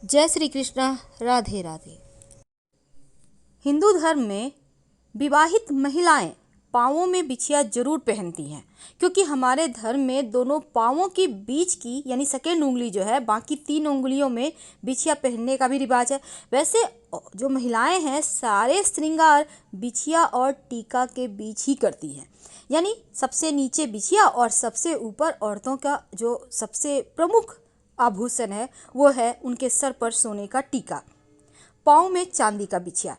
जय श्री कृष्णा। राधे राधे। हिंदू धर्म में विवाहित महिलाएं पाँवों में बिछिया जरूर पहनती हैं, क्योंकि हमारे धर्म में दोनों पाँवों की बीच की यानी सेकेंड उंगली जो है, बाकी 3 उंगलियों में बिछिया पहनने का भी रिवाज है। वैसे जो महिलाएं हैं सारे श्रृंगार बिछिया और टीका के बीच ही करती हैं, यानी सबसे नीचे बिछिया और सबसे ऊपर औरतों का जो सबसे प्रमुख आभूषण है वो है उनके सर पर सोने का टीका, पाँव में चांदी का बिछिया।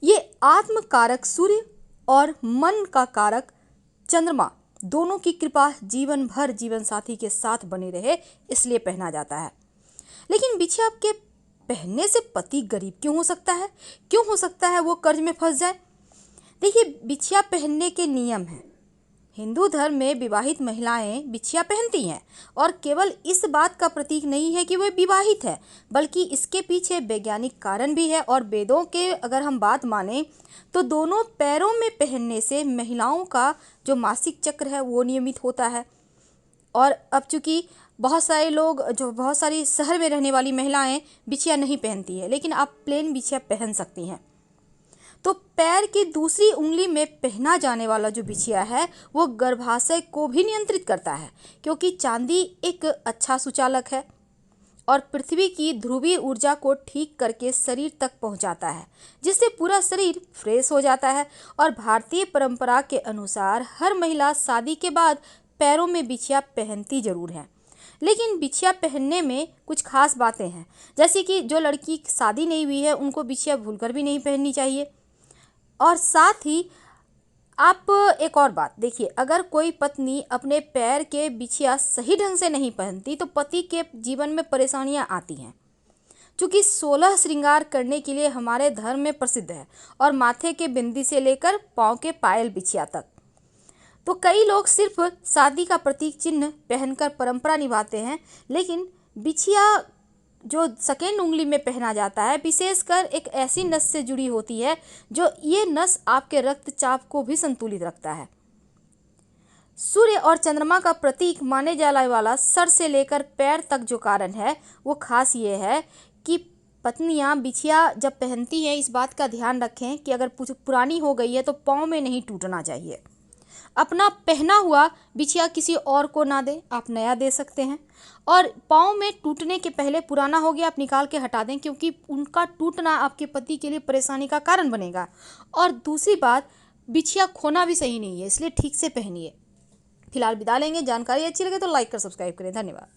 ये आत्म कारक सूर्य और मन का कारक चंद्रमा दोनों की कृपा जीवन भर जीवन साथी के साथ बनी रहे, इसलिए पहना जाता है। लेकिन बिछिया के पहनने से पति गरीब क्यों हो सकता है? क्यों हो सकता है वो कर्ज में फंस जाए? देखिए, बिछिया पहनने के नियम हैं। हिंदू धर्म में विवाहित महिलाएं बिछिया पहनती हैं और केवल इस बात का प्रतीक नहीं है कि वे विवाहित है, बल्कि इसके पीछे वैज्ञानिक कारण भी है। और वेदों के अगर हम बात माने तो दोनों पैरों में पहनने से महिलाओं का जो मासिक चक्र है वो नियमित होता है। और अब चूंकि बहुत सारी शहर में रहने वाली महिलाएं बिछिया नहीं पहनती है, लेकिन आप प्लेन बिछिया पहन सकती हैं। तो पैर की दूसरी उंगली में पहना जाने वाला जो बिछिया है वो गर्भाशय को भी नियंत्रित करता है, क्योंकि चांदी एक अच्छा सुचालक है और पृथ्वी की ध्रुवीय ऊर्जा को ठीक करके शरीर तक पहुंचाता है, जिससे पूरा शरीर फ्रेश हो जाता है। और भारतीय परंपरा के अनुसार हर महिला शादी के बाद पैरों में बिछिया पहनती जरूर है। लेकिन बिछिया पहनने में कुछ खास बातें हैं, जैसे कि जो लड़की शादी नहीं हुई है उनको बिछिया भूलकर भी नहीं पहननी चाहिए। और साथ ही आप एक और बात देखिए, अगर कोई पत्नी अपने पैर के बिछिया सही ढंग से नहीं पहनती तो पति के जीवन में परेशानियां आती हैं। क्योंकि 16 श्रृंगार करने के लिए हमारे धर्म में प्रसिद्ध है, और माथे के बिंदी से लेकर पाँव के पायल बिछिया तक। तो कई लोग सिर्फ शादी का प्रतीक चिन्ह पहनकर परंपरा निभाते हैं, लेकिन बिछिया जो सेकेंड उंगली में पहना जाता है विशेषकर एक ऐसी नस से जुड़ी होती है जो ये नस आपके रक्तचाप को भी संतुलित रखता है। सूर्य और चंद्रमा का प्रतीक माने जाने वाला सर से लेकर पैर तक जो कारण है वो खास ये है कि पत्नियां बिछिया जब पहनती हैं इस बात का ध्यान रखें कि अगर पुरानी हो गई है तो पाँव में नहीं टूटना चाहिए। अपना पहना हुआ बिछिया किसी और को ना दें, आप नया दे सकते हैं। और पाँव में टूटने के पहले पुराना हो गया आप निकाल के हटा दें, क्योंकि उनका टूटना आपके पति के लिए परेशानी का कारण बनेगा। और दूसरी बात, बिछिया खोना भी सही नहीं है, इसलिए ठीक से पहनिए। फिलहाल विदा लेंगे। जानकारी अच्छी लगे तो लाइक कर सब्सक्राइब करें। धन्यवाद।